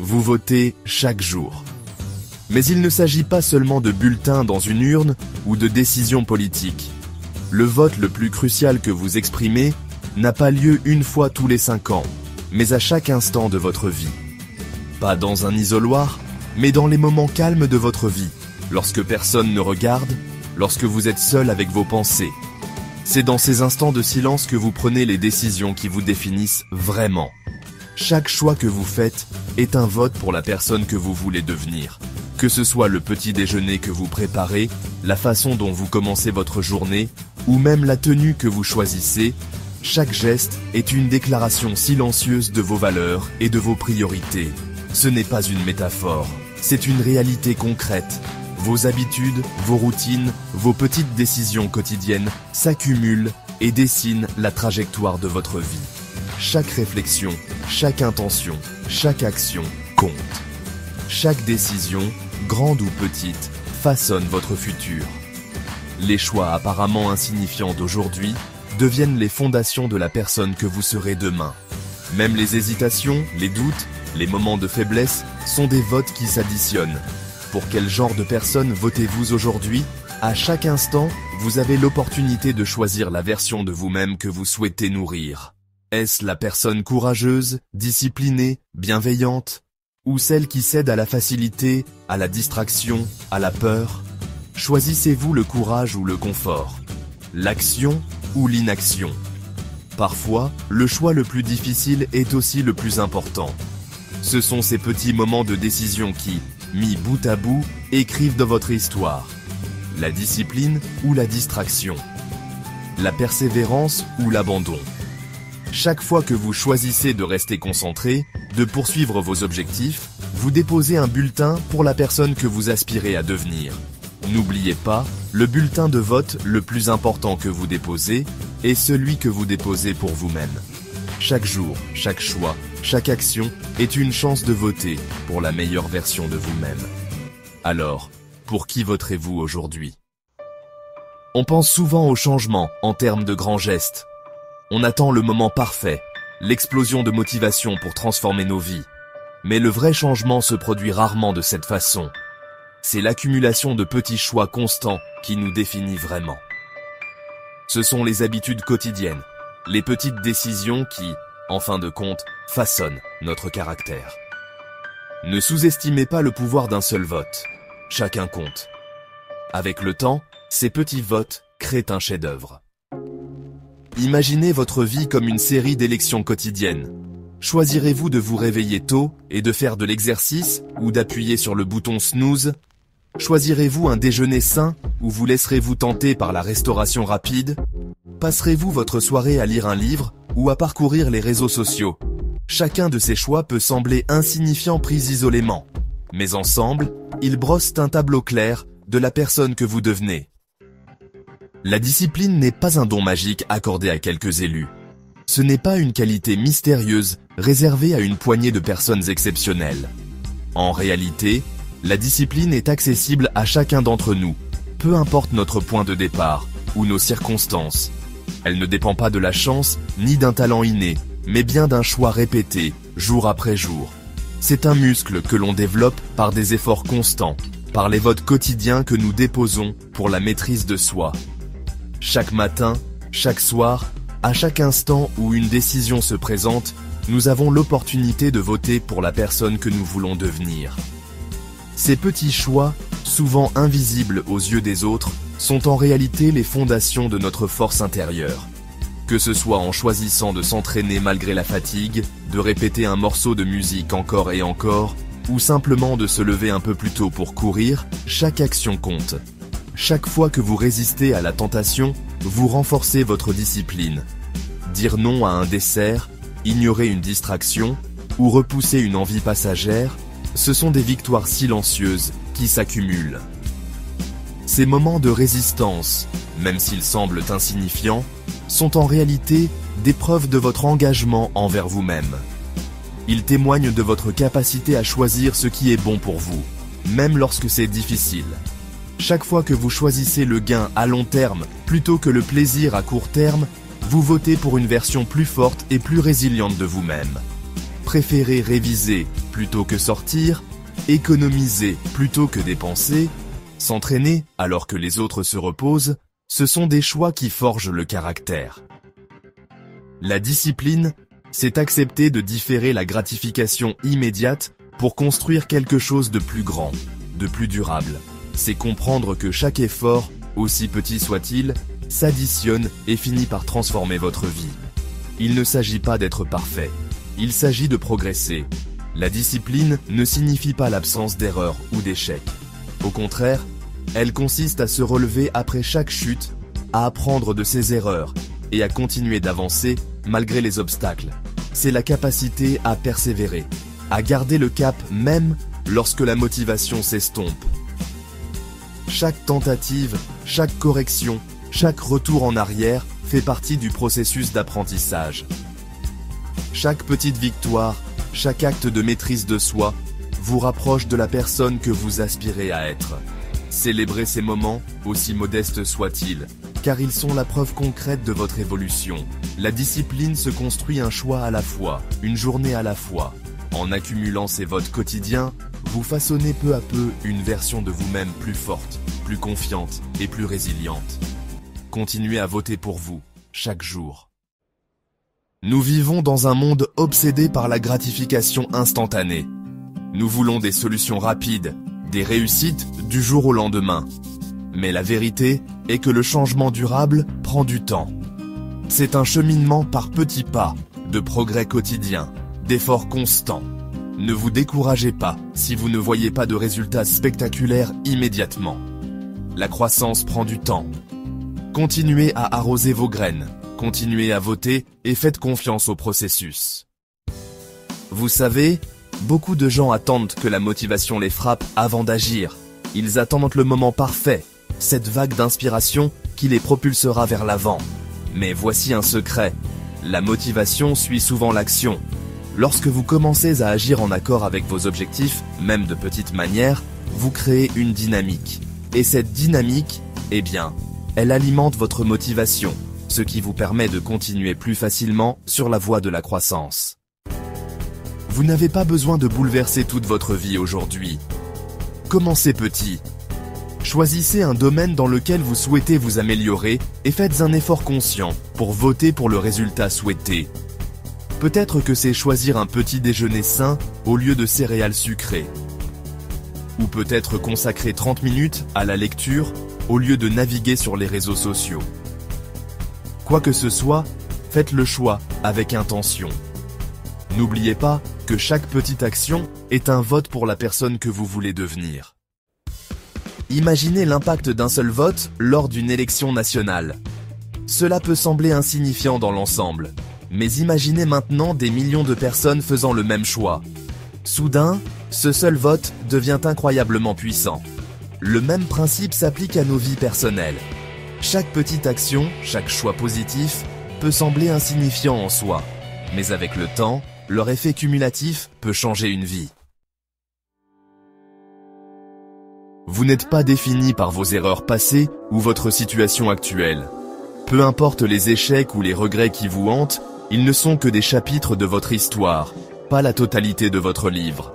vous votez chaque jour. Mais il ne s'agit pas seulement de bulletins dans une urne ou de décisions politiques. Le vote le plus crucial que vous exprimez n'a pas lieu une fois tous les 5 ans, mais à chaque instant de votre vie. Pas dans un isoloir, mais dans les moments calmes de votre vie, lorsque personne ne regarde, lorsque vous êtes seul avec vos pensées. C'est dans ces instants de silence que vous prenez les décisions qui vous définissent vraiment. Chaque choix que vous faites est un vote pour la personne que vous voulez devenir. Que ce soit le petit déjeuner que vous préparez, la façon dont vous commencez votre journée, ou même la tenue que vous choisissez, chaque geste est une déclaration silencieuse de vos valeurs et de vos priorités. Ce n'est pas une métaphore, c'est une réalité concrète. Vos habitudes, vos routines, vos petites décisions quotidiennes s'accumulent et dessinent la trajectoire de votre vie. Chaque réflexion, chaque intention, chaque action compte. Chaque décision, grande ou petite, façonne votre futur. Les choix apparemment insignifiants d'aujourd'hui deviennent les fondations de la personne que vous serez demain. Même les hésitations, les doutes, les moments de faiblesse sont des votes qui s'additionnent. Pour quel genre de personne votez-vous aujourd'hui? À chaque instant, vous avez l'opportunité de choisir la version de vous-même que vous souhaitez nourrir. Est-ce la personne courageuse, disciplinée, bienveillante? Ou celle qui cède à la facilité, à la distraction, à la peur? Choisissez-vous le courage ou le confort? L'action ou l'inaction? Parfois, le choix le plus difficile est aussi le plus important. Ce sont ces petits moments de décision qui, mis bout à bout, écrivent de votre histoire. La discipline ou la distraction. La persévérance ou l'abandon. Chaque fois que vous choisissez de rester concentré, de poursuivre vos objectifs, vous déposez un bulletin pour la personne que vous aspirez à devenir. N'oubliez pas, le bulletin de vote le plus important que vous déposez est celui que vous déposez pour vous-même. Chaque jour, chaque choix, chaque action est une chance de voter pour la meilleure version de vous-même. Alors, pour qui voterez-vous aujourd'hui? On pense souvent au changement en termes de grands gestes. On attend le moment parfait, l'explosion de motivation pour transformer nos vies. Mais le vrai changement se produit rarement de cette façon. C'est l'accumulation de petits choix constants qui nous définit vraiment. Ce sont les habitudes quotidiennes, les petites décisions qui, en fin de compte, façonnent notre caractère. Ne sous-estimez pas le pouvoir d'un seul vote. Chacun compte. Avec le temps, ces petits votes créent un chef-d'œuvre. Imaginez votre vie comme une série d'élections quotidiennes. Choisirez-vous de vous réveiller tôt et de faire de l'exercice ou d'appuyer sur le bouton snooze? Choisirez-vous un déjeuner sain ou vous laisserez-vous tenter par la restauration rapide? Passerez-vous votre soirée à lire un livre ou à parcourir les réseaux sociaux? Chacun de ces choix peut sembler insignifiant pris isolément, mais ensemble, ils brossent un tableau clair de la personne que vous devenez. La discipline n'est pas un don magique accordé à quelques élus. Ce n'est pas une qualité mystérieuse réservée à une poignée de personnes exceptionnelles. En réalité, la discipline est accessible à chacun d'entre nous, peu importe notre point de départ ou nos circonstances. Elle ne dépend pas de la chance ni d'un talent inné, mais bien d'un choix répété, jour après jour. C'est un muscle que l'on développe par des efforts constants, par les votes quotidiens que nous déposons pour la maîtrise de soi. Chaque matin, chaque soir, à chaque instant où une décision se présente, nous avons l'opportunité de voter pour la personne que nous voulons devenir. Ces petits choix, souvent invisibles aux yeux des autres, sont en réalité les fondations de notre force intérieure. Que ce soit en choisissant de s'entraîner malgré la fatigue, de répéter un morceau de musique encore et encore, ou simplement de se lever un peu plus tôt pour courir, chaque action compte. Chaque fois que vous résistez à la tentation, vous renforcez votre discipline. Dire non à un dessert, ignorer une distraction, ou repousser une envie passagère, ce sont des victoires silencieuses qui s'accumulent. Ces moments de résistance, même s'ils semblent insignifiants, sont en réalité des preuves de votre engagement envers vous-même. Ils témoignent de votre capacité à choisir ce qui est bon pour vous, même lorsque c'est difficile. Chaque fois que vous choisissez le gain à long terme plutôt que le plaisir à court terme, vous votez pour une version plus forte et plus résiliente de vous-même. préférez réviser plutôt que sortir, économiser plutôt que dépenser, s'entraîner alors que les autres se reposent, ce sont des choix qui forgent le caractère. La discipline, c'est accepter de différer la gratification immédiate pour construire quelque chose de plus grand, de plus durable. C'est comprendre que chaque effort, aussi petit soit-il, s'additionne et finit par transformer votre vie. Il ne s'agit pas d'être parfait, il s'agit de progresser. La discipline ne signifie pas l'absence d'erreurs ou d'échecs. Au contraire, elle consiste à se relever après chaque chute, à apprendre de ses erreurs et à continuer d'avancer malgré les obstacles. C'est la capacité à persévérer, à garder le cap même lorsque la motivation s'estompe. Chaque tentative, chaque correction, chaque retour en arrière fait partie du processus d'apprentissage. Chaque petite victoire, chaque acte de maîtrise de soi vous rapproche de la personne que vous aspirez à être. Célébrez ces moments, aussi modestes soient-ils, car ils sont la preuve concrète de votre évolution. La discipline se construit un choix à la fois, une journée à la fois. En accumulant ces votes quotidiens, vous façonnez peu à peu une version de vous-même plus forte, plus confiante et plus résiliente. Continuez à voter pour vous, chaque jour. Nous vivons dans un monde obsédé par la gratification instantanée. Nous voulons des solutions rapides, des réussites du jour au lendemain. Mais la vérité est que le changement durable prend du temps. C'est un cheminement par petits pas, de progrès quotidiens, d'efforts constants. Ne vous découragez pas si vous ne voyez pas de résultats spectaculaires immédiatement. La croissance prend du temps. Continuez à arroser vos graines, continuez à voter et faites confiance au processus. Vous savez, beaucoup de gens attendent que la motivation les frappe avant d'agir. Ils attendent le moment parfait, cette vague d'inspiration qui les propulsera vers l'avant. Mais voici un secret, la motivation suit souvent l'action. Lorsque vous commencez à agir en accord avec vos objectifs, même de petite manière, vous créez une dynamique. Et cette dynamique, eh bien, elle alimente votre motivation, ce qui vous permet de continuer plus facilement sur la voie de la croissance. Vous n'avez pas besoin de bouleverser toute votre vie aujourd'hui. Commencez petit. Choisissez un domaine dans lequel vous souhaitez vous améliorer et faites un effort conscient pour voter pour le résultat souhaité. Peut-être que c'est choisir un petit déjeuner sain au lieu de céréales sucrées. Ou peut-être consacrer 30 minutes à la lecture au lieu de naviguer sur les réseaux sociaux. Quoi que ce soit, faites le choix avec intention. N'oubliez pas que chaque petite action est un vote pour la personne que vous voulez devenir. Imaginez l'impact d'un seul vote lors d'une élection nationale. Cela peut sembler insignifiant dans l'ensemble, mais imaginez maintenant des millions de personnes faisant le même choix. Soudain, ce seul vote devient incroyablement puissant. Le même principe s'applique à nos vies personnelles. Chaque petite action, chaque choix positif, peut sembler insignifiant en soi, mais avec le temps, leur effet cumulatif peut changer une vie. Vous n'êtes pas défini par vos erreurs passées ou votre situation actuelle. Peu importe les échecs ou les regrets qui vous hantent, ils ne sont que des chapitres de votre histoire, pas la totalité de votre livre.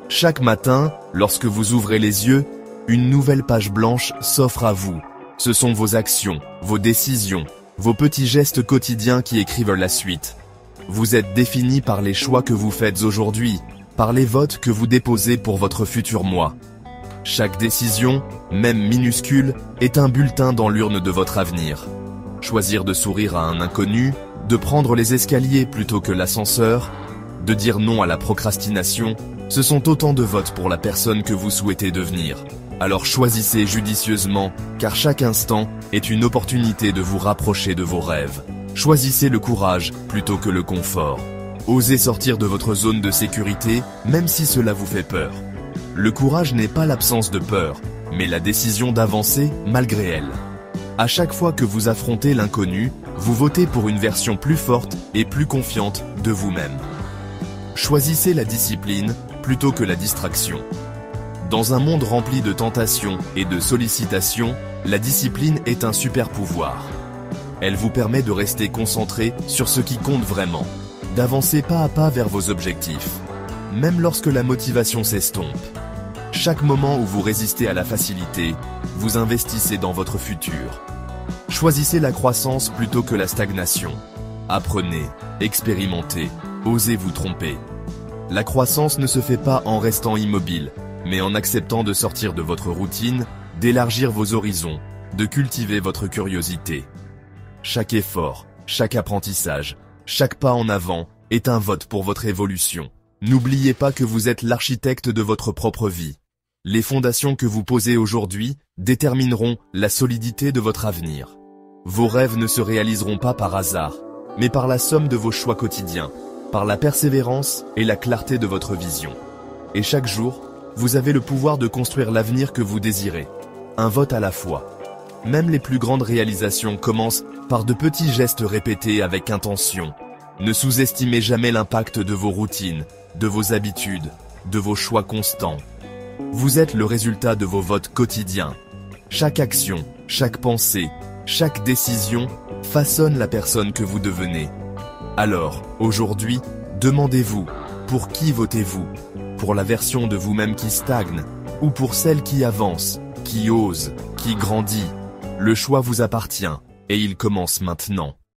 Chaque matin, lorsque vous ouvrez les yeux, une nouvelle page blanche s'offre à vous. Ce sont vos actions, vos décisions, vos petits gestes quotidiens qui écrivent la suite. Vous êtes défini par les choix que vous faites aujourd'hui, par les votes que vous déposez pour votre futur moi. Chaque décision, même minuscule, est un bulletin dans l'urne de votre avenir. Choisir de sourire à un inconnu, de prendre les escaliers plutôt que l'ascenseur, de dire non à la procrastination, ce sont autant de votes pour la personne que vous souhaitez devenir. Alors choisissez judicieusement, car chaque instant est une opportunité de vous rapprocher de vos rêves. Choisissez le courage plutôt que le confort. Osez sortir de votre zone de sécurité, même si cela vous fait peur. Le courage n'est pas l'absence de peur, mais la décision d'avancer malgré elle. À chaque fois que vous affrontez l'inconnu, vous votez pour une version plus forte et plus confiante de vous-même. Choisissez la discipline plutôt que la distraction. Dans un monde rempli de tentations et de sollicitations, la discipline est un super pouvoir. Elle vous permet de rester concentré sur ce qui compte vraiment, d'avancer pas à pas vers vos objectifs, même lorsque la motivation s'estompe. Chaque moment où vous résistez à la facilité, vous investissez dans votre futur. Choisissez la croissance plutôt que la stagnation. Apprenez, expérimentez, osez vous tromper. La croissance ne se fait pas en restant immobile, mais en acceptant de sortir de votre routine, d'élargir vos horizons, de cultiver votre curiosité. Chaque effort, chaque apprentissage, chaque pas en avant est un vote pour votre évolution. N'oubliez pas que vous êtes l'architecte de votre propre vie. Les fondations que vous posez aujourd'hui détermineront la solidité de votre avenir. Vos rêves ne se réaliseront pas par hasard, mais par la somme de vos choix quotidiens, par la persévérance et la clarté de votre vision. Et chaque jour, vous avez le pouvoir de construire l'avenir que vous désirez. Un vote à la fois. Même les plus grandes réalisations commencent par de petits gestes répétés avec intention. Ne sous-estimez jamais l'impact de vos routines, de vos habitudes, de vos choix constants. Vous êtes le résultat de vos votes quotidiens. Chaque action, chaque pensée, chaque décision façonne la personne que vous devenez. Alors, aujourd'hui, demandez-vous, pour qui votez-vous? Pour la version de vous-même qui stagne, ou pour celle qui avance, qui ose, qui grandit? Le choix vous appartient, et il commence maintenant.